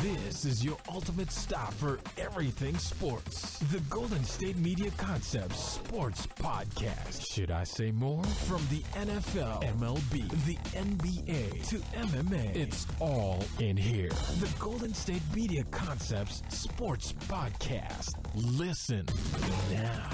This is your ultimate stop for everything sports. The Golden State Media Concepts Sports Podcast. Should I say more? From the NFL, MLB, the NBA to MMA, it's all in here. The Golden State Media Concepts Sports Podcast. Listen now.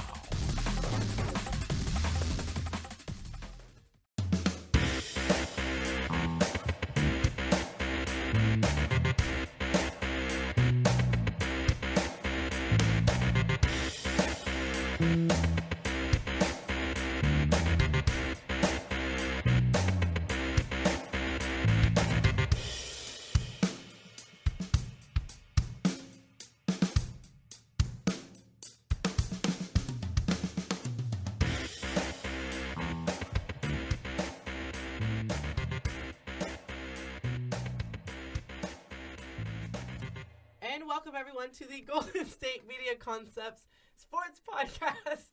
Welcome everyone to the Golden State Media Concepts Sports Podcast.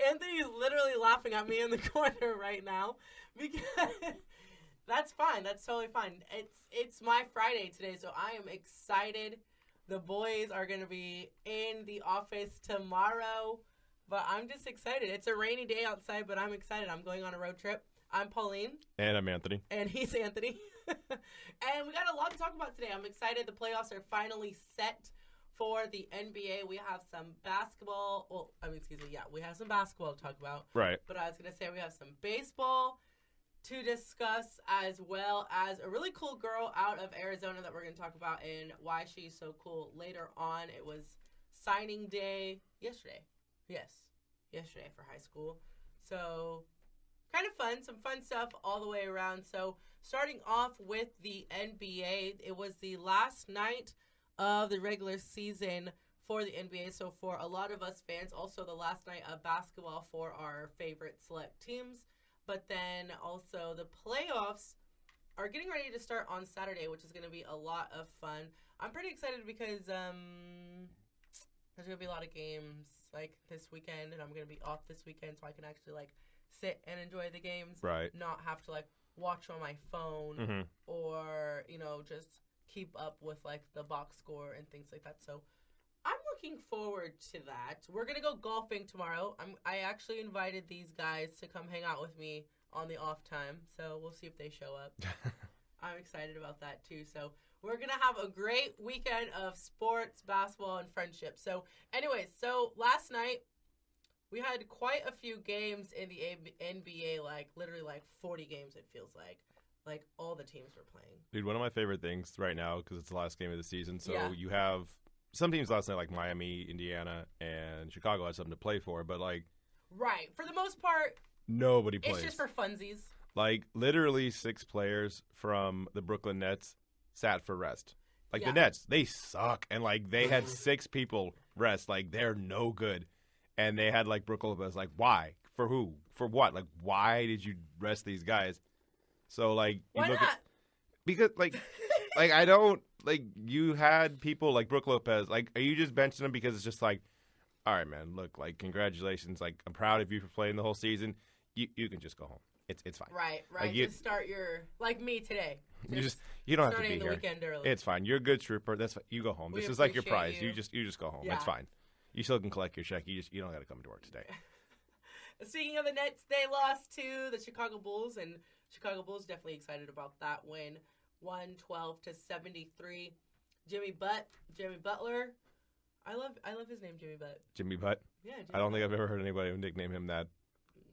Anthony is literally laughing at me in the corner right now because that's fine. That's totally fine. It's my Friday today, so I am excited. The boys are going to be in the office tomorrow, but I'm just excited. It's a rainy day outside, but I'm excited. I'm going on a road trip. I'm Pauline. And I'm Anthony. And he's Anthony. And we got a lot to talk about today. I'm excited. The playoffs are finally set for the NBA. We have some basketball. We have some basketball to talk about. Right. But I was going to say we have some baseball to discuss, as well as a really cool girl out of Arizona that we're going to talk about and why she's so cool later on. It was signing day yesterday. Yes, yesterday for high school. So kind of fun, some fun stuff all the way around. So starting off with the NBA, it was the last night of the regular season for the NBA. So for a lot of us fans, also the last night of basketball for our favorite select teams. But then also the playoffs are getting ready to start on Saturday, which is going to be a lot of fun. I'm pretty excited because there's going to be a lot of games like this weekend, and I'm going to be off this weekend, so I can actually like sit and enjoy the games. Right. Not have to like watch on my phone or, just keep up with like the box score and things like that. So I'm looking forward to that. We're going to go golfing tomorrow. I actually invited these guys to come hang out with me on the off time. So we'll see if they show up. I'm excited about that too. So we're going to have a great weekend of sports, basketball, and friendship. So anyways, last night we had quite a few games in the NBA, like literally like 40 games it feels like. Like all the teams were playing. Dude, one of my favorite things right now, because it's the last game of the season, so you have some teams last night like Miami, Indiana, and Chicago had something to play for, but like... Right. For the most part, nobody plays. It's just for funsies. Like literally 6 players from the Brooklyn Nets sat for rest. Like the Nets, they suck. And like they had 6 people rest. Like they're no good. And they had like Brooklyn Lopez. Like why? For who? For what? Like why did you rest these guys? So, like, why not? Because, like, I don't, like, you had people like Brooke Lopez. Like, are you just benching them because it's just like, all right, man, look, like, congratulations. Like, I'm proud of you for playing the whole season. You can just go home. It's fine. Right. Like, just start your, like me today. You don't have to be here. The weekend early. It's fine. You're a good trooper. That's fine. You go home. This is like your prize. You just go home. Yeah. It's fine. You still can collect your check. You don't got to come to work today. Speaking of the Nets, they lost to the Chicago Bulls, and Chicago Bulls definitely excited about that win, 112-73. Jimmy Butler. I love his name, Jimmy Butt. Jimmy Butt? Yeah. I don't think I've ever heard anybody nickname him that.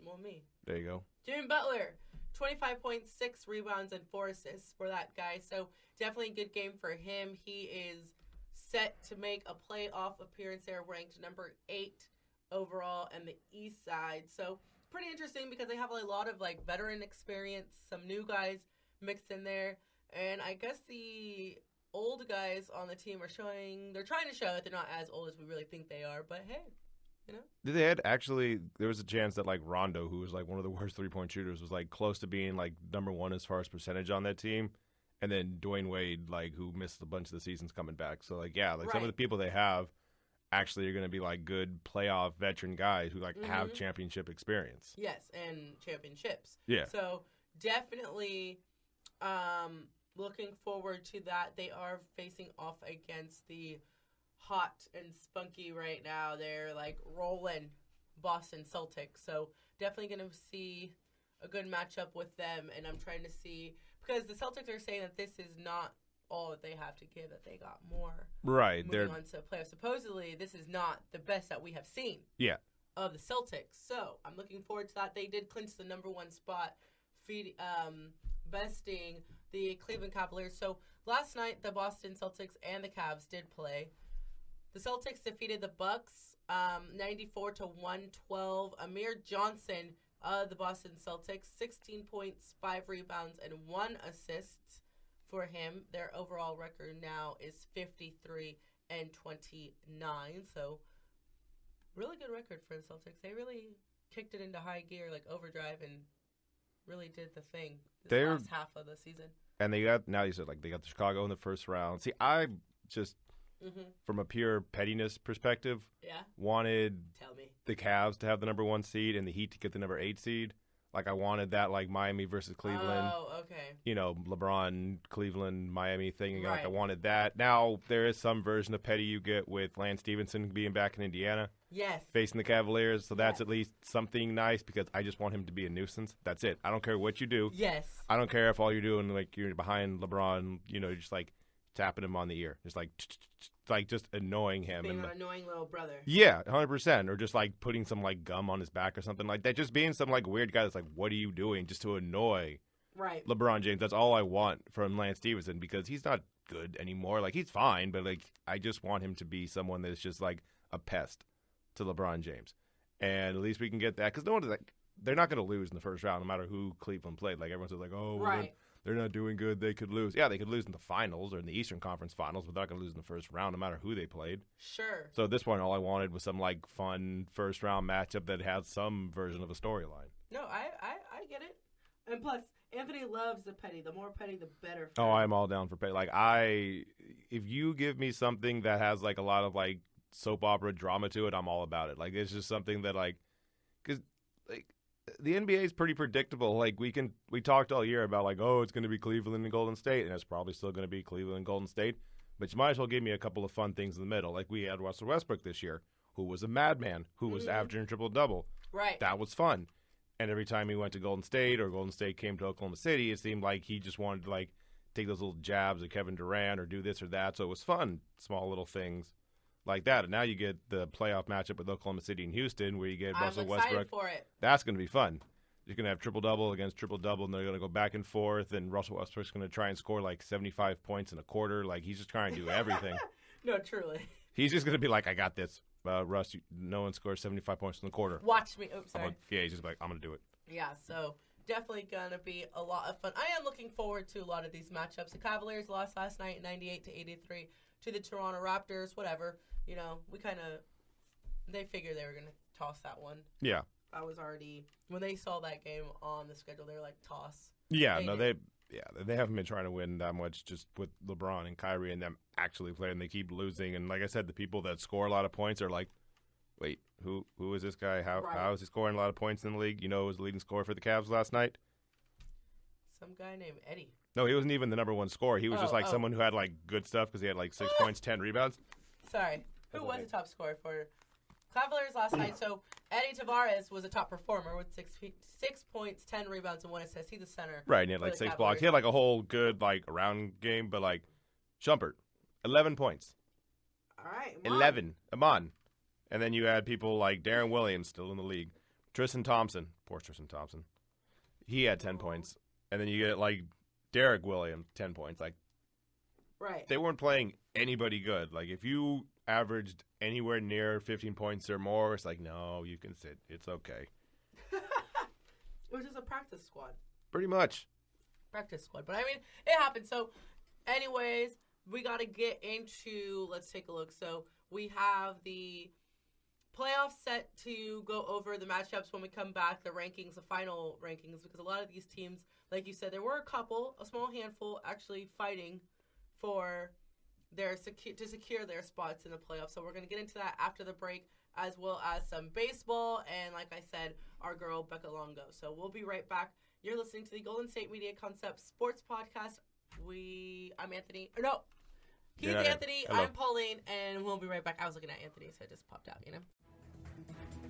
Well, me. There you go. Jimmy Butler, 25.6 rebounds and 4 assists for that guy. So definitely a good game for him. He is set to make a playoff appearance there, ranked number 8 overall in the East Side. So pretty interesting because they have a lot of like veteran experience, some new guys mixed in there, and I guess the old guys on the team are they're trying to show that they're not as old as we really think they are, but hey, They had there was a chance that like Rondo, who was like one of the worst 3-point shooters, was like close to being like number 1 as far as percentage on that team, and then Dwayne Wade, like, who missed a bunch of the seasons coming back. So like some of the people they have actually are going to be like good playoff veteran guys who like have championship experience. Yes, and championships. Yeah. So definitely looking forward to that. They are facing off against the hot and spunky right now. They're like rolling Boston Celtics. So definitely going to see a good matchup with them. And I'm trying to see, because the Celtics are saying that this is not all that they have to give, that they got more. Right. Moving on to playoffs. Supposedly, this is not the best that we have seen. Yeah. Of the Celtics. So I'm looking forward to that. They did clinch the number 1 spot, besting the Cleveland Cavaliers. So last night, the Boston Celtics and the Cavs did play. The Celtics defeated the Bucks 94-112. Amir Johnson of the Boston Celtics, 16 points, 5 rebounds, and 1 assist for him. Their overall record now is 53-29. So really good record for the Celtics. They really kicked it into high gear, like overdrive, and really did the thing this last half of the season. And they got, now you said, like, they got Chicago in the first round. See, I just, from a pure pettiness perspective, wanted the Cavs to have the number 1 seed and the Heat to get the number 8 seed. Like, I wanted that, like, Miami versus Cleveland. Oh, okay. You know, LeBron, Cleveland, Miami thing. Right. Like, I wanted that. Now, there is some version of petty you get with Lance Stevenson being back in Indiana. Yes. Facing the Cavaliers. So that's at least something nice, because I just want him to be a nuisance. That's it. I don't care what you do. Yes. I don't care if all you're doing, like, you're behind LeBron, you know, just, like, tapping him on the ear. Just, like just annoying him. Being an annoying little brother. Yeah, 100%. Or just, like, putting some, like, gum on his back or something like that. Just being some, like, weird guy that's like, what are you doing? Just to annoy LeBron James. That's all I want from Lance Stevenson, because he's not good anymore. Like, he's fine, but, like, I just want him to be someone that's just, like, a pest to LeBron James. And at least we can get that, because no one's like, they're not going to lose in the first round no matter who Cleveland played. Like, everyone's like, oh, well, they're not doing good. They could lose. Yeah, they could lose in the finals or in the Eastern Conference Finals, but they're not going to lose in the first round no matter who they played. Sure. So at this point, all I wanted was some, like, fun first-round matchup that has some version of a storyline. No, I get it. And plus, Anthony loves the petty. The more petty, the better. Oh, I'm all down for petty. Like, if you give me something that has, like, a lot of, like, soap opera drama to it, I'm all about it. Like, it's just something that, like, because, like, the NBA is pretty predictable. Like, we talked all year about, like, oh, it's going to be Cleveland and Golden State, and it's probably still going to be Cleveland and Golden State. But you might as well give me a couple of fun things in the middle. Like, we had Russell Westbrook this year, who was a madman, who was averaging triple-double. Right. That was fun. And every time he went to Golden State or Golden State came to Oklahoma City, it seemed like he just wanted to, like, take those little jabs at Kevin Durant or do this or that. So it was fun, small little things like that. And now you get the playoff matchup with Oklahoma City and Houston, where you get Russell Westbrook. For it. That's going to be fun. You're going to have triple-double against triple-double, and they're going to go back and forth, and Russell Westbrook's going to try and score, like, 75 points in a quarter. Like, he's just trying to do everything. No, truly. He's just going to be like, I got this. Russ, no one scores 75 points in the quarter. Watch me. Oops, sorry. He's just like, I'm going to do it. Yeah, so definitely going to be a lot of fun. I am looking forward to a lot of these matchups. The Cavaliers lost last night 98-83 to the Toronto Raptors. Whatever. You know, they figured they were going to toss that one. Yeah. I was already, when they saw that game on the schedule, they were like, toss. Yeah, they haven't been trying to win that much, just with LeBron and Kyrie and them actually playing. They keep losing. And like I said, the people that score a lot of points are like, wait, who is this guy? How is he scoring a lot of points in the league? You know, who was the leading scorer for the Cavs last night? Some guy named Eddie. No, he wasn't even the number 1 scorer. He was just like someone who had like good stuff because he had like 6 points, 10 rebounds. Sorry. Who was the top scorer for Cavaliers last night? So Eddie Tavares was a top performer with 6 points, 10 rebounds, and 1 assist. He's the center. Right, and he had like 6 blocks. He had like a whole good like around game, but like Shumpert, 11 points. All right. 11. Amon. And then you had people like Darren Williams still in the league. Tristan Thompson. Poor Tristan Thompson. He had 10 points. And then you get like Derek Williams, 10 points. Like, right. They weren't playing anybody good. Like, if you averaged anywhere near 15 points or more, it's like, no, you can sit. It's okay. It was just a practice squad. Pretty much. Practice squad. But, I mean, it happened. So, anyways, we got to get into, let's take a look. So, we have the playoffs set to go over the matchups when we come back, the rankings, the final rankings, because a lot of these teams, like you said, there were a small handful actually fighting for to secure their spots in the playoffs. So we're going to get into that after the break, as well as some baseball, and like I said, our girl Becca Longo. So we'll be right back. You're listening to the Golden State Media Concepts Sports Podcast I'm Anthony. No, he's Yeah, Anthony. hello. I'm Pauline, and we'll be right back. I was looking at Anthony, so it just popped out,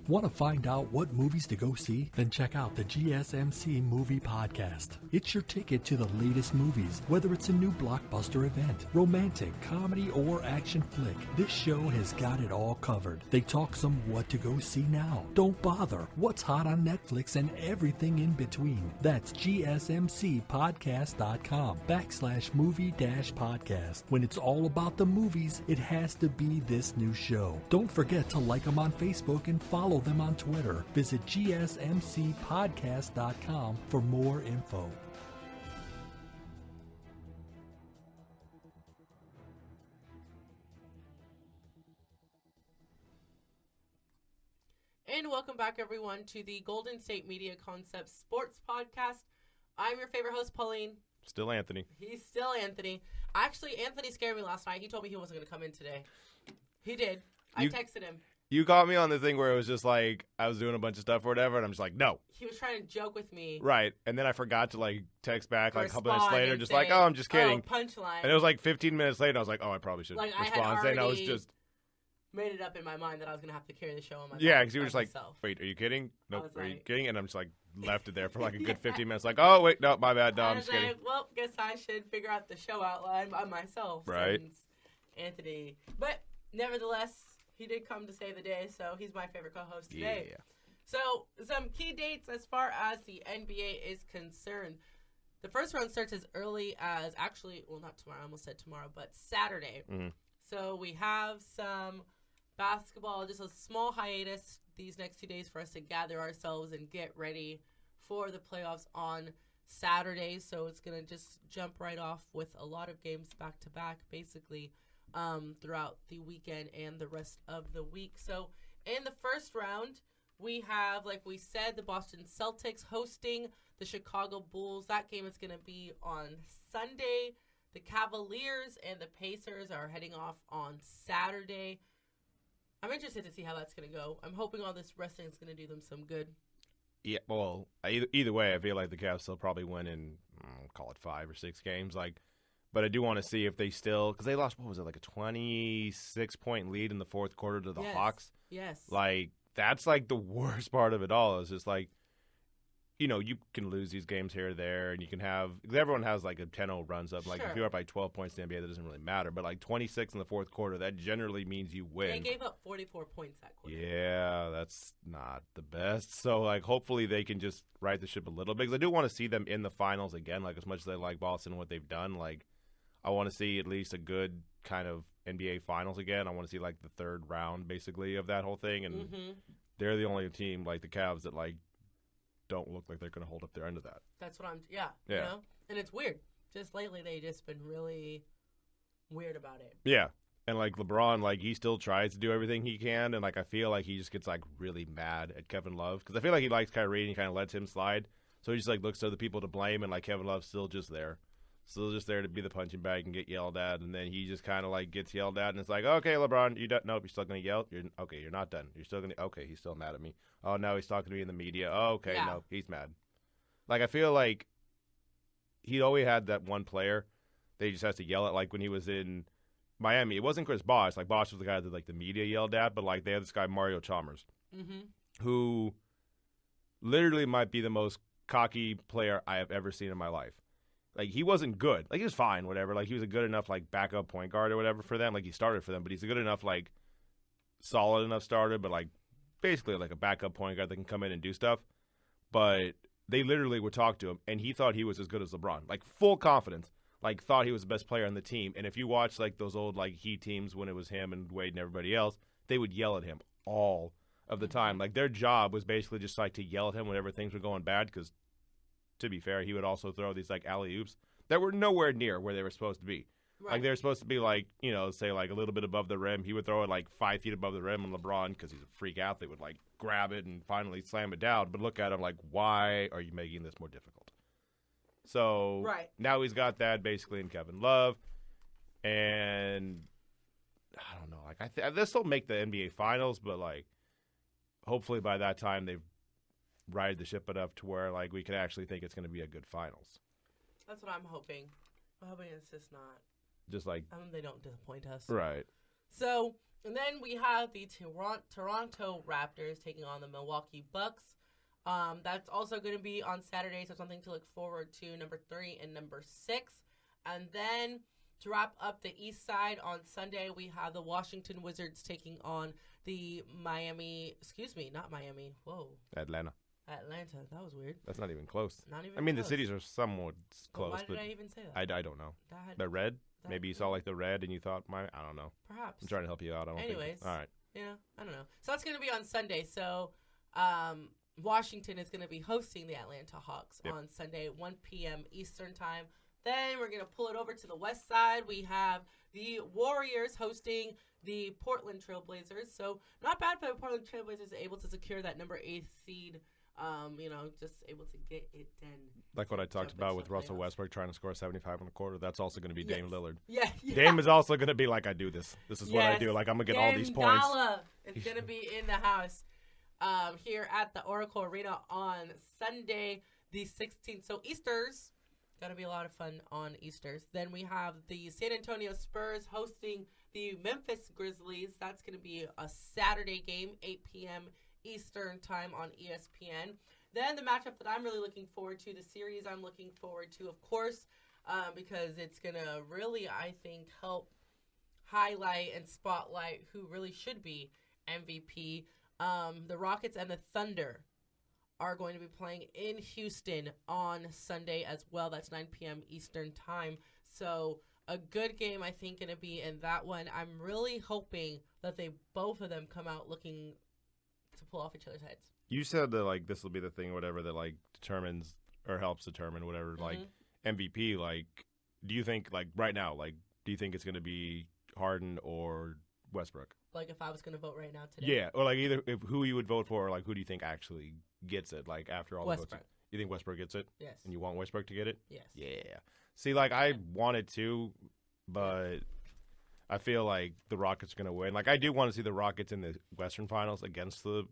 Want to find out what movies to go see? Then check out the GSMC Movie Podcast. It's your ticket to the latest movies, whether it's a new blockbuster event, romantic, comedy, or action flick. This show has got it all covered. They talk some what to go see now. Don't bother. What's hot on Netflix and everything in between. That's gsmcpodcast.com/movie-podcast. When it's all about the movies, it has to be this new show. Don't forget to like them on Facebook and follow them on Twitter. Visit gsmcpodcast.com for more info. And welcome back, everyone, to the Golden State Media Concepts Sports Podcast. I'm your favorite host, Pauline. Still Anthony. He's still Anthony. Actually, Anthony scared me last night. He told me he wasn't going to come in today. He did. I texted him. You caught me on the thing where it was just like I was doing a bunch of stuff or whatever, and I'm just like, no. He was trying to joke with me. Right. And then I forgot to like text back like a couple minutes Respond later, and just say, like, oh, I'm just kidding. Oh, punchline. And it was like 15 minutes later, and I was like, oh, I probably should Like, I had respond. Saying I was already just. made it up in my mind that I was going to have to carry the show on my Yeah, back because you were just by like, myself. wait, are you kidding? Nope, was are you like- kidding? And I'm just like, left it there for like a good 15 minutes. Like, oh, wait, no, my bad. No, I I'm was just kidding. like, well, guess I should figure out the show outline by myself. Right. Since Anthony. But nevertheless, he did come to save the day, so he's my favorite co-host today. Yeah. So, some key dates as far as the NBA is concerned. The first round starts as early as, actually, well, not tomorrow, I almost said tomorrow, but Saturday. Mm-hmm. So, we have some basketball, just a small hiatus these next 2 days for us to gather ourselves and get ready for the playoffs on Saturday. So, it's going to just jump right off with a lot of games back-to-back, basically, throughout the weekend and the rest of the week. So, in the first round, we have, like we said, the Boston Celtics hosting the Chicago Bulls. That game is going to be on Sunday. The Cavaliers and the Pacers are heading off on Saturday. I'm interested to see how that's going to go. I'm hoping all this wrestling is going to do them some good. Yeah, well, either way, I feel like the Cavs still probably win in, call it 5 or 6 games. But I do want to see if they still, because they lost, what was it, like a 26-point lead in the fourth quarter to the Hawks? Yes. Like, that's like the worst part of it all. Is just like, you know, you can lose these games here or there, and you can have, because everyone has like a 10-0 runs up. Like, Sure. if you're up by 12 points in the NBA, that doesn't really matter. But like 26 in the fourth quarter, that generally means you win. They gave up 44 points that quarter. Yeah, that's not the best. So, like, hopefully they can just right the ship a little bit. Because I do want to see them in the finals again. Like, as much as I like Boston and what they've done, like, I want to see at least a good kind of NBA finals again. I want to see, like, the third round, basically, of that whole thing. And they're the only team, like the Cavs, that, like, don't look like they're going to hold up their end of that. That's what you know? And it's weird. Just lately, they've just been really weird about it. Yeah. And, like, LeBron, like, he still tries to do everything he can. And, like, I feel like he just gets, like, really mad at Kevin Love. Because I feel like he likes Kyrie and he kind of lets him slide. So he just, like, looks to other people to blame. And, like, Kevin Love's still just there. Still just there to be the punching bag and get yelled at. And then he just kind of, like, gets yelled at. And it's like, okay, LeBron, you done? Nope, you're still going to yell? You're not done. You're still going to – okay, he's still mad at me. Oh, now he's talking to me in the media. Oh, okay, Yeah. no, he's mad. Like, I feel like he always had that one player that he just has to yell at. Like, when he was in Miami, it wasn't Chris Bosh. Like, Bosh was the guy that, like, the media yelled at. But, like, they had this guy, Mario Chalmers, who literally might be the most cocky player I have ever seen in my life. Like, he wasn't good. Like, he was fine, whatever. Like, he was a good enough, like, backup point guard or whatever for them. Like, he started for them. But he's a good enough, like, solid enough starter. But, like, basically, like, a backup point guard that can come in and do stuff. But they literally would talk to him, and he thought he was as good as LeBron. Like, full confidence. Like, thought he was the best player on the team. And if you watch, like, those old, like, Heat teams when it was him and Wade and everybody else, they would yell at him all of the time. Like, their job was basically just, like, to yell at him whenever things were going bad because, to be fair, he would also throw these, like, alley-oops that were nowhere near where they were supposed to be. Right. Like, they were supposed to be, like, you know, say, like, a little bit above the rim. He would throw it, like, 5 feet above the rim, and LeBron, because he's a freak athlete, would, like, grab it and finally slam it down. But look at him like, why are you making this more difficult? So now he's got that basically in Kevin Love. And I don't know. Like, this will make the NBA Finals, but, like, hopefully by that time they've righted the ship enough to where, like, we can actually think it's going to be a good Finals. That's what I'm hoping. I mean, it's just not. Just like They don't disappoint us. right. So, and then we have the Toronto Raptors taking on the Milwaukee Bucks. That's also going to be on Saturday, so something to look forward to, number 3 and number 6. And then to wrap up the East Side on Sunday, we have the Washington Wizards taking on the not Miami. Whoa. Atlanta. That was weird. That's not even close. Not even I mean, close. the cities are somewhat close. Why did but I even say that? I don't know. The red? Maybe you saw like the red and you thought, I don't know. Perhaps. I'm trying to help you out. I don't Anyways. think. All right. I don't know. So that's going to be on Sunday. So Washington is going to be hosting the Atlanta Hawks on Sunday, 1 p.m. Eastern Time. Then we're going to pull it over to the west side. We have the Warriors hosting the Portland Trailblazers. So not bad for the Portland Trailblazers able to secure that number 8 seed. Just able to get it done. Like what I talked about with Russell Westbrook trying to score 75 in a quarter. That's also going to be Dame Lillard. Yeah. Dame is also going to be like, I do this. This is what I do. Like, I'm going to get all these points. It's going to be in the house here at the Oracle Arena on Sunday, the 16th. So Easter's going to be a lot of fun on Easter's. Then we have the San Antonio Spurs hosting the Memphis Grizzlies. That's going to be a Saturday game, 8 p.m. Eastern Time on ESPN. Then the matchup that I'm really looking forward to, the series I'm looking forward to, of course, because it's going to really, I think, help highlight and spotlight who really should be MVP. The Rockets and the Thunder are going to be playing in Houston on Sunday as well. That's 9 p.m. Eastern Time. So a good game, I think, going to be in that one. I'm really hoping that both of them come out looking to pull off each other's heads. You said that, like, this will be the thing or whatever that, like, determines or helps determine whatever, like, MVP. Like, do you think, like, right now, like, do you think it's going to be Harden or Westbrook? Like, if I was going to vote right now today? Yeah, or, like, either who you would vote for or, like, who do you think actually gets it, like, after all Westbrook. the votes? You think Westbrook gets it? Yes. And you want Westbrook to get it? Yes. Yeah. See, like, I wanted to, but I feel like the Rockets are going to win. Like, I do want to see the Rockets in the Western Finals against the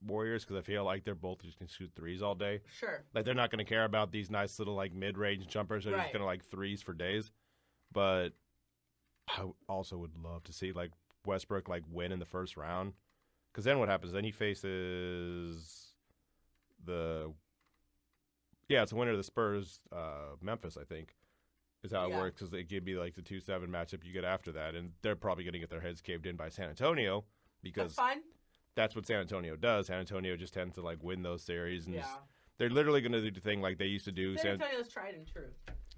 Warriors because I feel like they're both just going to shoot threes all day. Sure. Like, they're not going to care about these nice little, like, mid-range jumpers. They're just going to, like, threes for days. But I also would love to see, like, Westbrook, like, win in the first round. Because then what happens? Then he faces it's the winner of the Spurs, Memphis, I think, is how it works. Because it could be, like, the 2-7 matchup you get after that. And they're probably going to get their heads caved in by San Antonio because that's fine. That's what San Antonio does. San Antonio just tends to, like, win those series. And they're literally going to do the thing like they used to do. San Antonio's tried and true.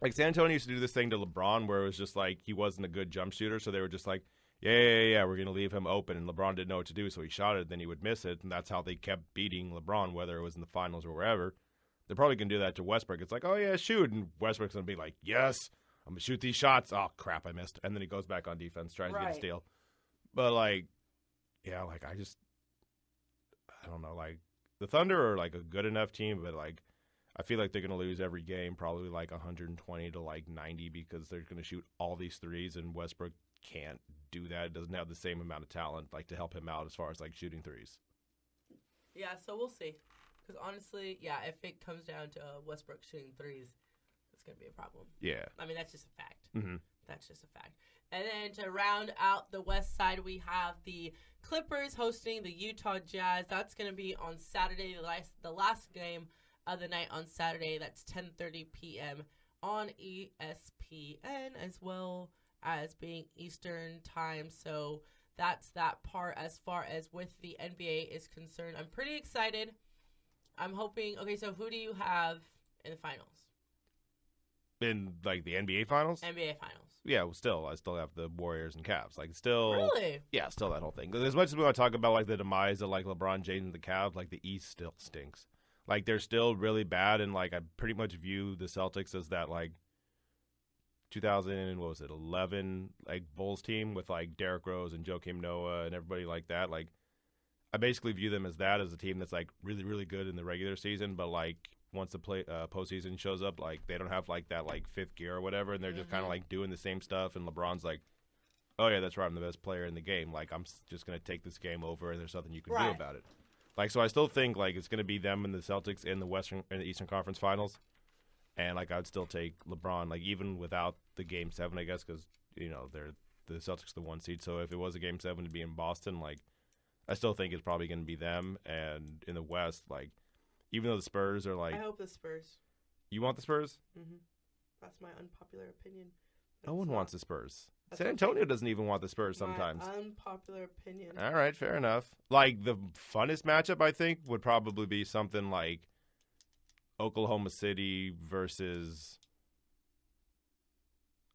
Like, San Antonio used to do this thing to LeBron where it was just, like, he wasn't a good jump shooter. So they were just like, yeah, we're going to leave him open. And LeBron didn't know what to do, so he shot it, then he would miss it. And that's how they kept beating LeBron, whether it was in the finals or wherever. They're probably going to do that to Westbrook. It's like, oh, yeah, shoot. And Westbrook's going to be like, yes, I'm going to shoot these shots. Oh, crap, I missed. And then he goes back on defense, tries to get a steal. But, like, yeah, like, I don't know, like, the Thunder are, like, a good enough team, but, like, I feel like they're going to lose every game, probably, like, 120 to, like, 90 because they're going to shoot all these threes, and Westbrook can't do that. It doesn't have the same amount of talent, like, to help him out as far as, like, shooting threes. Yeah, so we'll see. Because, honestly, if it comes down to Westbrook shooting threes, it's going to be a problem. Yeah. I mean, that's just a fact. Mm-hmm. That's just a fact. And then to round out the west side, we have the Clippers hosting the Utah Jazz. That's going to be on Saturday, the last game of the night on Saturday. That's 10:30 p.m. on ESPN, as well as being Eastern time. So that's that part as far as with the NBA is concerned. I'm pretty excited. I'm hoping. Okay, so who do you have in the finals? In, like, the NBA finals? NBA finals. Yeah, well, I still have the Warriors and Cavs. Like, still. Really? Yeah, still that whole thing. As much as we want to talk about, like, the demise of, like, LeBron James and the Cavs, like, the East still stinks. Like, they're still really bad, and, like, I pretty much view the Celtics as that, like, 2011, like, Bulls team with, like, Derrick Rose and Joakim Noah and everybody like that. Like, I basically view them as that, as a team that's, like, really, really good in the regular season, but, like, once the postseason shows up, like, they don't have, like, that, like, fifth gear or whatever, and they're just kind of, like, doing the same stuff, and LeBron's like, oh, yeah, that's right, I'm the best player in the game. Like, I'm just going to take this game over, and there's nothing you can do about it. Like, so I still think, like, it's going to be them and the Celtics in the Eastern Conference Finals, and, like, I would still take LeBron, like, even without the Game 7, I guess, because, they're the Celtics the 1 seed. So if it was a Game 7 to be in Boston, like, I still think it's probably going to be them. And in the West, like, even though the Spurs are like... I hope the Spurs. You want the Spurs? Mm-hmm. That's my unpopular opinion. No one wants the Spurs. San Antonio doesn't even want the Spurs sometimes. My unpopular opinion. All right, fair enough. Like, the funnest matchup, I think, would probably be something like Oklahoma City versus...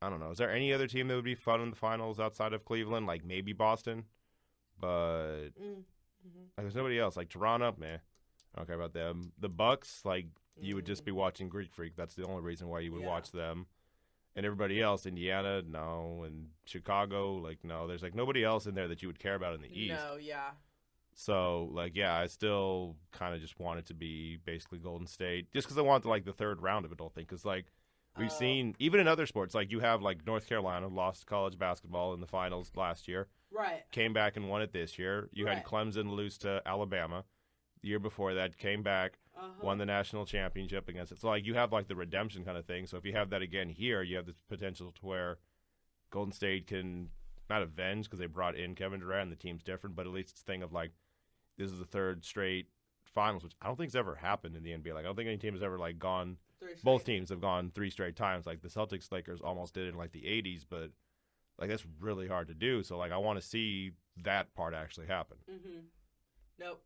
I don't know. Is there any other team that would be fun in the finals outside of Cleveland? Like, maybe Boston? But there's nobody else. Like, Toronto, meh. I don't care about them. The Bucks, like, you would just be watching Greek Freak. That's the only reason why you would watch them. And everybody else, Indiana, no. And Chicago, like, no. There's, like, nobody else in there that you would care about in the East. No, yeah. So, like, yeah, I still kind of just want it to be basically Golden State. Just because I want, like, the third round of it, I think. Because, like, we've seen, even in other sports, like, you have, like, North Carolina lost college basketball in the finals last year. Right. Came back and won it this year. You had Clemson lose to Alabama. The year before that, came back, won the national championship against it. So, like, you have, like, the redemption kind of thing. So if you have that again here, you have the potential to where Golden State can not avenge because they brought in Kevin Durant and the team's different, but at least it's a thing of, like, this is the third straight finals, which I don't think has ever happened in the NBA. Like, I don't think any team has ever, like, gone – both teams have gone 3 straight times. Like, the Celtics, Lakers almost did it in, like, the 80s, but, like, that's really hard to do. So, like, I want to see that part actually happen. Mm-hmm. Nope.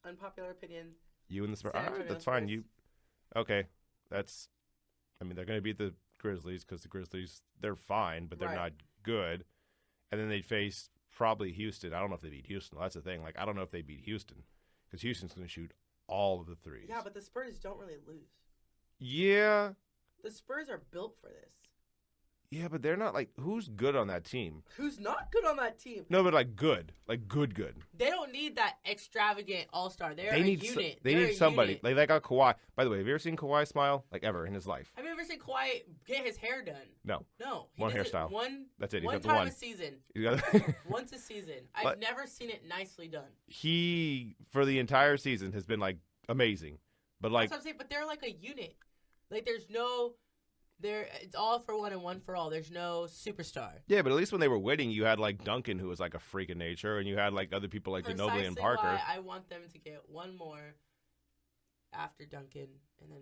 Unpopular opinion. You and the Spurs. All right, that's fine. Okay. That's. I mean, they're going to beat the Grizzlies because the Grizzlies, they're fine, but they're not good. And then they'd face probably Houston. I don't know if they beat Houston. That's the thing. Like, I don't know if they beat Houston because Houston's going to shoot all of the threes. Yeah, but the Spurs don't really lose. Yeah. The Spurs are built for this. Yeah, but they're not, like, who's good on that team? Who's not good on that team? No, but, like, good. Like, good. They don't need that extravagant all-star. They're a unit. They need somebody. Unit. Like, they got Kawhi. By the way, have you ever seen Kawhi smile? Like, ever in his life? Have you ever seen Kawhi get his hair done? No. No. One hairstyle. That's it. He's got the one. A season. Once a season. I've never seen it nicely done. He, for the entire season, has been, like, amazing. But, like... That's what I'm saying. But they're like a unit. Like, there's no... It's all for one and one for all. There's no superstar. Yeah, but at least when they were winning, you had, like, Duncan, who was, like, a freak of nature, and you had, like, other people like Ginobili and Parker. Why I want them to get one more after Duncan, and then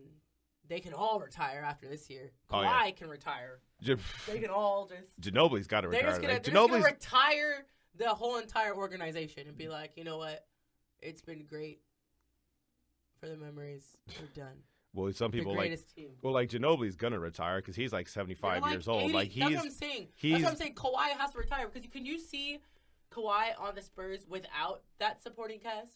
they can all retire after this year. Kawhi can retire. They can all just... Ginobili's got to retire. They're just going to retire the whole entire organization and be like, you know what? It's been great for the memories. We're done. Well, some people like Ginobili's gonna retire because he's like 75 years old. 80. Like he's that's what I'm saying. That's what I'm saying. Kawhi has to retire because can you see Kawhi on the Spurs without that supporting cast?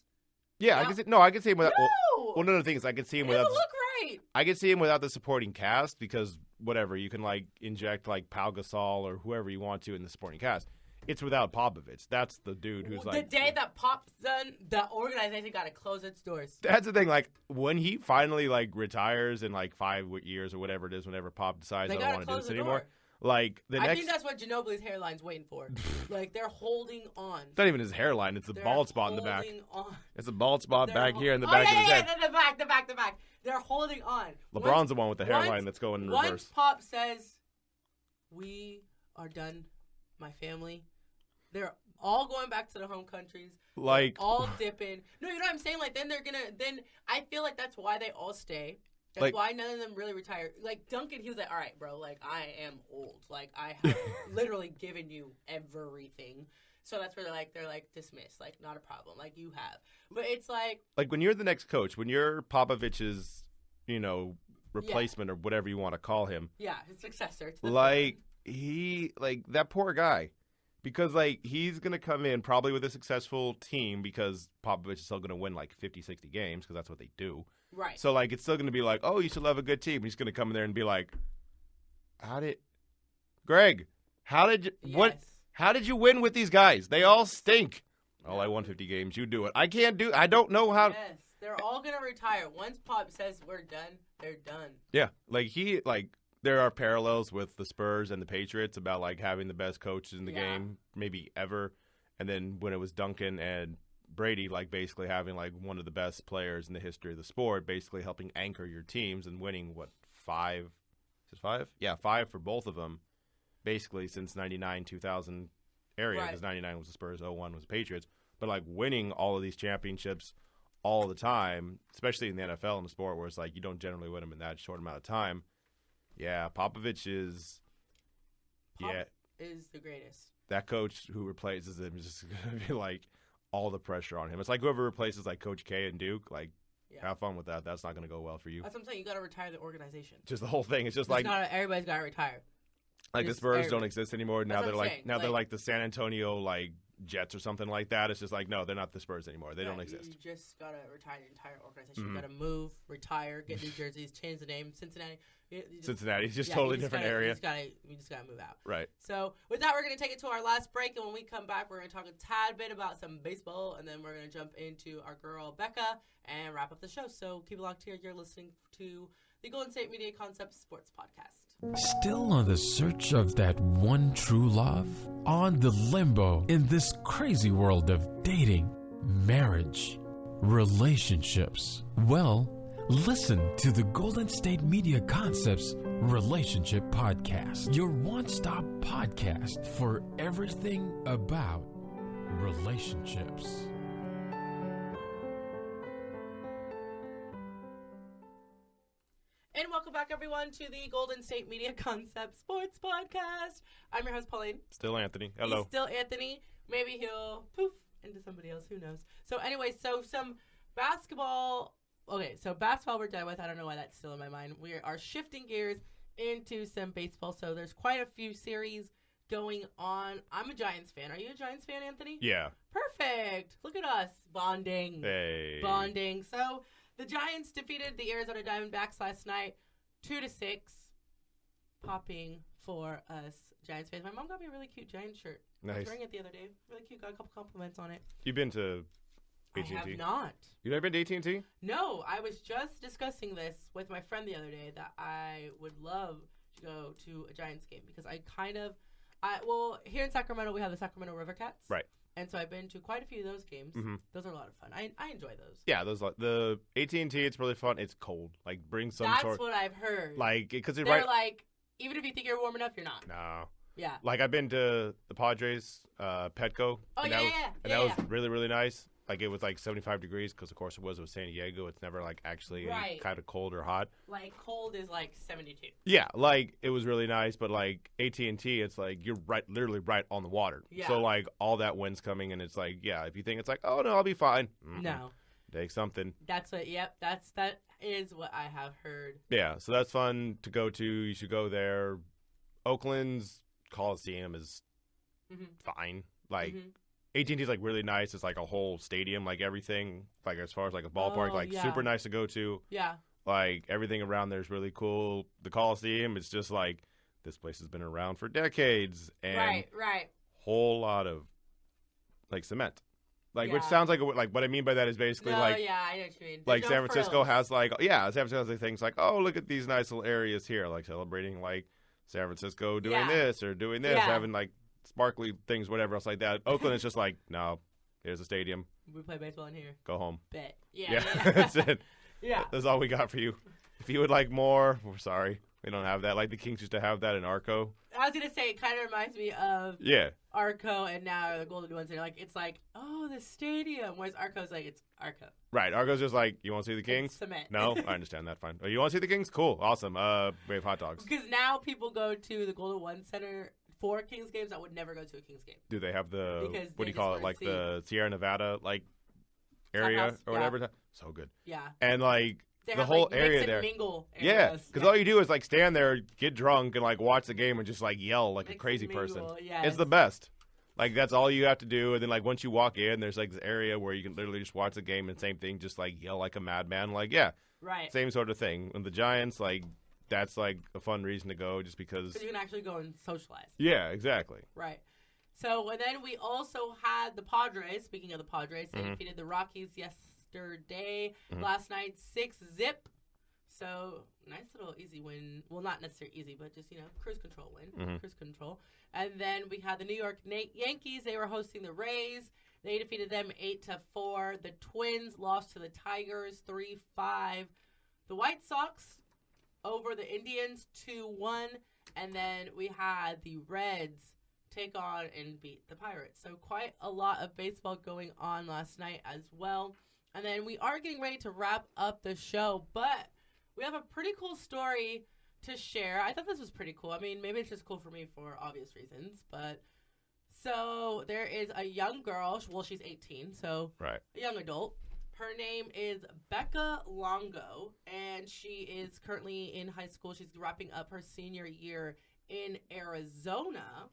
Yeah, I can see. No, I can see him without. No! Well, another thing is I can see him without. It doesn't look right. I can see him without the supporting cast because whatever you can like inject like Pau Gasol or whoever you want to in the supporting cast. It's without Popovich. That's the dude who's the day that Pop's done, the organization got to close its doors. That's the thing. Like when he finally like retires in like 5 years or whatever it is, whenever Pop decides I don't want to do this anymore. Like I think that's what Ginobili's hairline's waiting for. Like they're holding on. It's not even his hairline. It's the bald spot in the back. On. It's a bald spot back here in the back of his head. The back. They're holding on. LeBron's the one with the hairline that's going in reverse. Once Pop says, "We are done, my family," they're all going back to their home countries. Like all dipping. No, you know what I'm saying? Like then I feel like that's why they all stay. That's why none of them really retire. Like Duncan, he was like, "All right, bro. Like I am old. Like I have literally given you everything." So that's where they're like dismissed. Like not a problem. Like you have. But it's like when you're the next coach, when you're Popovich's, replacement or whatever you want to call him. Yeah, his successor. That poor guy. Because, he's going to come in probably with a successful team because Popovich is still going to win, 50, 60 games because that's what they do. Right. So, it's still going to be like, oh, you still have a good team. He's going to come in there and be like, Greg, how did you win with these guys? They all stink. Oh, I won 50 games. You do it. I don't know how. Yes, they're all going to retire. Once Pop says we're done, they're done. Yeah. There are parallels with the Spurs and the Patriots about having the best coaches in the game, maybe ever. And then when it was Duncan and Brady, basically having one of the best players in the history of the sport, basically helping anchor your teams and winning 5? Is it 5? Yeah, 5 for both of them. basically since 99, 2000 area, because 99 was the Spurs, 01 was the Patriots. But, like, winning all of these championships all the time, especially in the NFL and the sport where it's like you don't generally win them in that short amount of time. Yeah, Popovich is is the greatest. That coach who replaces him is just going to be, like, all the pressure on him. It's like whoever replaces, like, Coach K and Duke, like, have fun with that. That's not going to go well for you. That's what I'm saying. You got to retire the organization. Just the whole thing. It's just like everybody's got to retire. Like the Spurs don't exist anymore. Now they're like they're like the San Antonio like Jets or something like that. It's just like no, they're not the Spurs anymore. They don't exist. You just gotta retire the entire organization. You gotta move, retire, get new jerseys, change the name. Cincinnati's just totally different area. We just gotta move out. Right. So with that, we're gonna take it to our last break, and when we come back, we're gonna talk a tad bit about some baseball, and then we're gonna jump into our girl Becca and wrap up the show. So keep it locked here. You're listening to the Golden State Media Concepts Sports Podcast. Still on the search of that one true love? On the limbo in this crazy world of dating, marriage, relationships? Well, listen to the Golden State Media Concepts Relationship Podcast, your one-stop podcast for everything about relationships. And welcome back, everyone, to the Golden State Media Concept Sports Podcast. I'm your host, Pauline. Still Anthony. Hello. He's still Anthony. Maybe he'll poof into somebody else. Who knows? So anyway, so some basketball. Okay, so basketball we're done with. I don't know why that's still in my mind. We are shifting gears into some baseball. So there's quite a few series going on. I'm a Giants fan. Are you a Giants fan, Anthony? Yeah. Perfect. Look at us. Bonding. Hey. Bonding. So the Giants defeated the Arizona Diamondbacks last night, 2-6. Popping for us Giants fans. My mom got me a really cute Giants shirt. Nice. I was wearing it the other day. Really cute. Got a couple compliments on it. You've been to AT&T? I have not. You've never been to AT&T? No. I was just discussing this with my friend the other day that I would love to go to a Giants game because well, here in Sacramento, we have the Sacramento River Cats. Right. And so I've been to quite a few of those games. Mm-hmm. Those are a lot of fun. I enjoy those. Yeah, the AT&T, it's really fun. It's cold. Like, bring some That's what I've heard. Like, because they're like, even if you think you're warm enough, you're not. No. Yeah. Like, I've been to the Padres, Petco. Oh, and that was really, really nice. Like, it was like 75 degrees because, of course, it was San Diego. It's never, like, actually kind of cold or hot. Like, cold is, like, 72. Yeah, like, it was really nice. But, like, AT&T, it's like you're literally right on the water. Yeah. So, like, all that wind's coming, and it's like, yeah, if you think it's like, oh, no, I'll be fine. No. Take something. That is what I have heard. Yeah, so that's fun to go to. You should go there. Oakland's Coliseum is fine. Like, AT&T's like really nice. It's like a whole stadium, like everything, like as far as like a ballpark, super nice to go to. Yeah. Like everything around there is really cool. The Coliseum, it's just like this place has been around for decades, and right. Whole lot of like cement. Like, which sounds like what I mean by that is basically I know what you mean. Like San Francisco has like San Francisco has like things like, oh, look at these nice little areas here, like celebrating like San Francisco doing this or doing this, having like sparkly things, whatever else like that. Oakland is just like, no, here's a stadium. We play baseball in here. Go home. Bet. Yeah. That's it. Yeah. That's all we got for you. If you would like more, we're sorry. We don't have that. Like the Kings used to have that in Arco. I was going to say, it kind of reminds me of Arco and now the Golden Ones. They're like, it's like, oh, the stadium. Whereas Arco's like, it's Arco. Right. Arco's just like, you want to see the Kings? It's cement. No? I understand that. Fine. Oh, you want to see the Kings? Cool. Awesome. We have hot dogs. Because now people go to the Golden One Center for Kings games that would never go to a Kings game. Do they have what do you call it? Like the Sierra Nevada like area or whatever? So good. Yeah. And like, they the have, whole like, area mix there. And mingle areas. Because all you do is like stand there, get drunk, and like watch the game and just like yell like mix a crazy and mingle, person. yes. It's the best. Like that's all you have to do. And then like once you walk in, there's like this area where you can literally just watch the game and same thing, just like yell like a madman. Like same sort of thing. And the Giants, like that's like a fun reason to go, just because you can actually go and socialize. Yeah, exactly. Right. So and then we also had the Padres. Speaking of the Padres, they defeated the Rockies yesterday. Last night, 6-0. So, nice little easy win. Well, not necessarily easy, but just, cruise control win. Cruise control. And then we had the New York Yankees. They were hosting the Rays. They defeated them 8-4. The Twins lost to the Tigers 3-5. The White Sox over the Indians 2-1. And then we had the Reds take on and beat the Pirates. So quite a lot of baseball going on last night as well. And then we are getting ready to wrap up the show, but we have a pretty cool story to share. I thought this was pretty cool. I mean, maybe it's just cool for me for obvious reasons, but so there is a young girl. Well, she's 18, so right. A young adult. Her name is Becca Longo, and she is currently in high school. She's wrapping up her senior year in Arizona.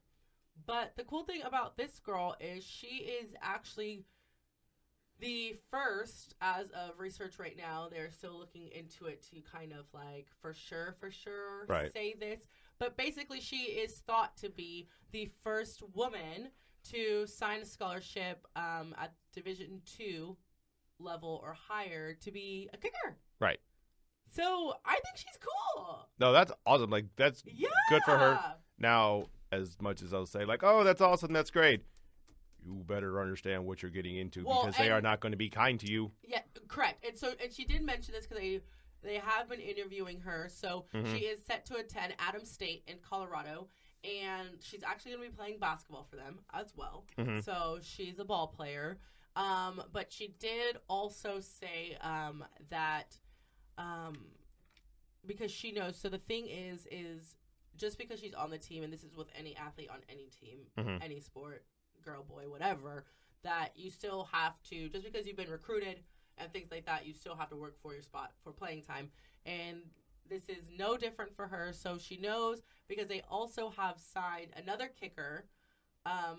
But the cool thing about this girl is she is actually the first, as of research right now, they're still looking into it to kind of like for sure right. say this. But basically she is thought to be the first woman to sign a scholarship at Division II level or higher to be a kicker. Right. So I think she's cool. No, that's awesome. Like, that's good for her. Now, as much as I'll say, like, oh, that's awesome, that's great, you better understand what you're getting into because they are not going to be kind to you. Yeah, correct. And she did mention this because they have been interviewing her. So she is set to attend Adams State in Colorado, and she's actually going to be playing basketball for them as well. So she's a ball player. But she did also say that because she knows. So the thing is just because she's on the team, and this is with any athlete on any team, any sport, girl, boy, whatever, that you still have to, just because you've been recruited and things like that, you still have to work for your spot for playing time. And this is no different for her. So she knows because they also have signed another kicker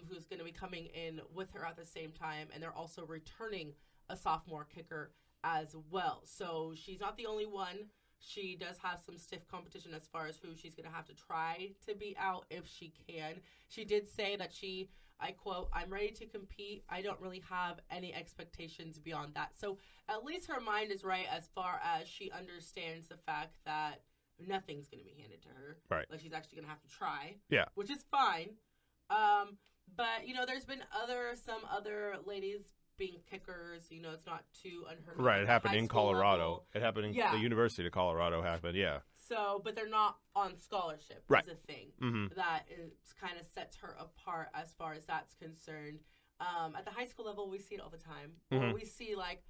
who's going to be coming in with her at the same time. And they're also returning a sophomore kicker as well. So she's not the only one. She does have some stiff competition as far as who she's going to have to try to beat out if she can. She did say that she, I quote, "I'm ready to compete. I don't really have any expectations beyond that." So at least her mind is right as far as she understands the fact that nothing's going to be handed to her. Right. Like she's actually going to have to try. Yeah. Which is fine. But, you know, there's been some other ladies being kickers, you know, it's not too unheard of. Right, it happened in Colorado. Level. It happened in the University of Colorado happened, yeah. So, but they're not on scholarship, right. is a thing that is kind of sets her apart as far as that's concerned. At the high school level, we see it all the time. Or we see, like,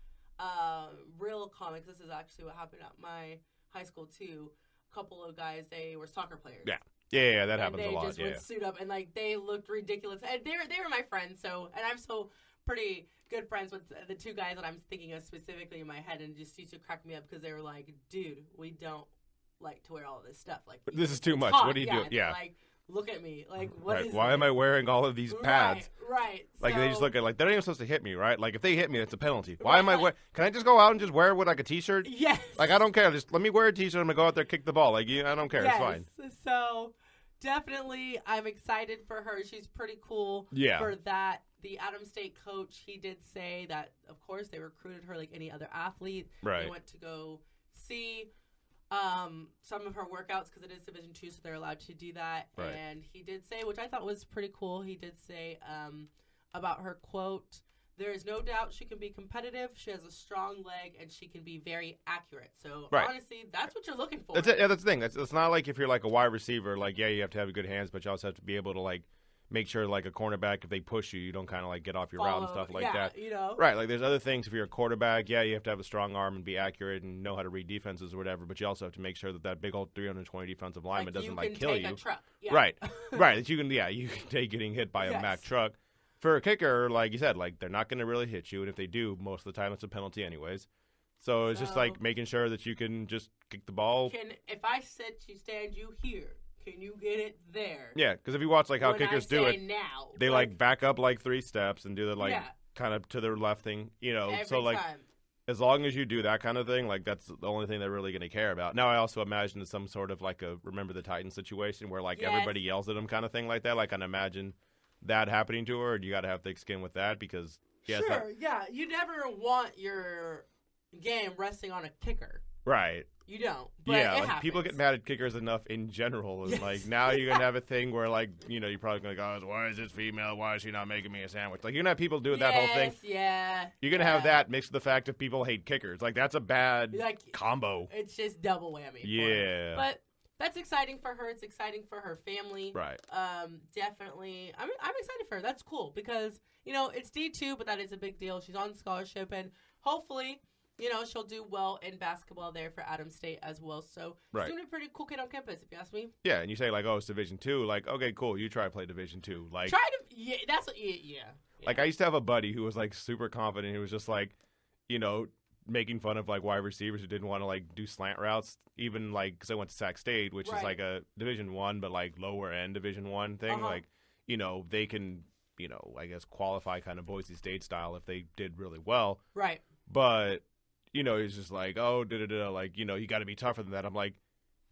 real comics. This is actually what happened at my high school, too. A couple of guys, they were soccer players. Yeah. Yeah, that happens a lot. They just would suit up, and, like, they looked ridiculous. And they were my friends, so, and I'm so pretty good friends with the two guys that I'm thinking of specifically in my head, and just used to crack me up because they were like, dude, we don't like to wear all of this stuff. Like, this is too much. What are you doing? Yeah. Like, look at me. Like, what is why am I wearing all of these pads? Right. Like, they just look at, like, they're not even supposed to hit me, right? Like, if they hit me, that's a penalty. Why am I wearing? Can I just go out and just wear like a t-shirt? Yes. Like, I don't care. Just let me wear a t-shirt. I'm going to go out there, kick the ball. Like, I don't care. Yes. It's fine. So, definitely, I'm excited for her. She's pretty cool for that. The Adams State coach, he did say that, of course, they recruited her like any other athlete. Right. They went to go see some of her workouts because it is Division II, so they're allowed to do that. Right. And he did say, which I thought was pretty cool, he did say about her, quote, "There is no doubt she can be competitive. She has a strong leg, and she can be very accurate." So, honestly, that's what you're looking for. That's it. Yeah, that's the thing. It's not like if you're like a wide receiver, like, yeah, you have to have good hands, but you also have to be able to, like, make sure, like, a cornerback, if they push you, you don't kind of, like, get off your route and stuff like that. You know. Right, like, there's other things. If you're a quarterback, yeah, you have to have a strong arm and be accurate and know how to read defenses or whatever, but you also have to make sure that big old 320 defensive lineman doesn't, like, kill you. A truck. Yeah. Right, right, that you can take getting hit by a Mack truck. For a kicker, like you said, like, they're not going to really hit you, and if they do, most of the time it's a penalty anyways. So it's just, like, making sure that you can just kick the ball. If I stand you here, can you get it there? Yeah, because if you watch, like, how kickers do it, now, they, like, back up, like, 3 steps and do the, like, kind of to their left thing, you know. Every like, time. As long as you do that kind of thing, like, that's the only thing they're really going to care about. Now, I also imagine it's some sort of, like, a Remember the Titans situation where, like, everybody yells at them kind of thing like that. Like, I can imagine that happening to her, and you got to have thick skin with that because, you never want your game resting on a kicker. Right. You don't. But it like, people get mad at kickers enough in general. And, like, now you're going to have a thing where, like, you know, you're probably going to go, why is this female? Why is she not making me a sandwich? Like, you're going to have people doing that whole thing. Yeah. You're going to have that mixed with the fact that people hate kickers. Like, that's a bad combo. It's just double whammy. Yeah. But that's exciting for her. It's exciting for her family. Right. Definitely. I'm excited for her. That's cool because, it's D2, but that is a big deal. She's on scholarship, and hopefully, she'll do well in basketball there for Adams State as well. So she's doing a pretty cool kid on campus, if you ask me. Yeah, and you say, like, oh, it's Division II. Like, okay, cool. You try to play Division II. Like, yeah. Like, I used to have a buddy who was, like, super confident. He was just, like, making fun of, like, wide receivers who didn't want to, like, do slant routes. Even, like, because I went to Sac State, which is, like, a Division I, but, like, lower-end Division I thing. Like, they can, I guess, qualify kind of Boise State style if they did really well. Right. But, he's just like, oh, like, you got to be tougher than that. I'm like,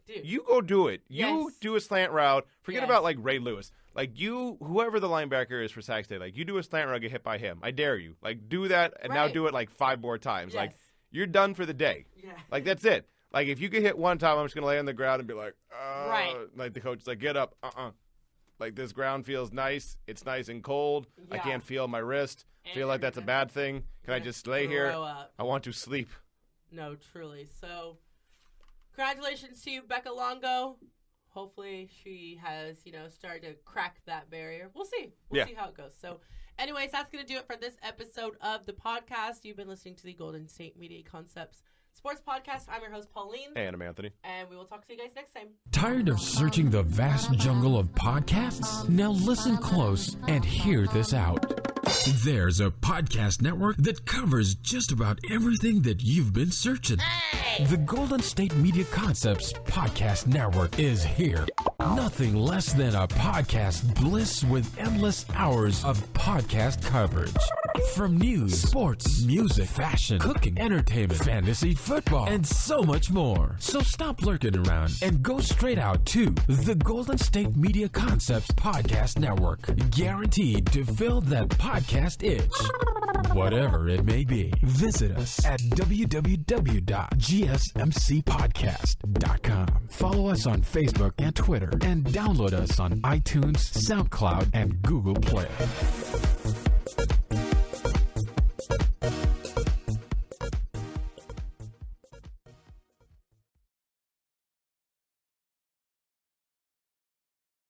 dude, you go do it. You do a slant route. Forget about, like, Ray Lewis. Like, whoever the linebacker is for Sac State, like, you do a slant route, get hit by him. I dare you. Like, do that, and now do it, like, 5 more times. Yes. Like, you're done for the day. Yeah. Like, that's it. Like, if you get hit one time, I'm just going to lay on the ground and be like, Like, the coach is like, get up. Like, this ground feels nice. It's nice and cold. Yeah. I can't feel my wrist. Feel like that's a bad thing. Can I just lay here? I want to sleep. No, truly. So, congratulations to you, Becca Longo. Hopefully she has, started to crack that barrier. We'll see. We'll see how it goes. So, anyways, that's going to do it for this episode of the podcast. You've been listening to the Golden State Media Concepts Sports Podcast. I'm your host, Pauline. And I'm Anthony. And we will talk to you guys next time. Tired of searching the vast jungle of podcasts? Now listen close and hear this out. There's a podcast network that covers just about everything that you've been searching. Hey! The Golden State Media Concepts Podcast Network is here. Nothing less than a podcast bliss with endless hours of podcast coverage. From news, sports, music, fashion, cooking, entertainment, fantasy, football, and so much more. So stop lurking around and go straight out to the Golden State Media Concepts Podcast Network. Guaranteed to fill that podcast itch. Whatever it may be. Visit us at www.gsmcpodcast.com. Follow us on Facebook and Twitter, and download us on iTunes, SoundCloud, and Google Play.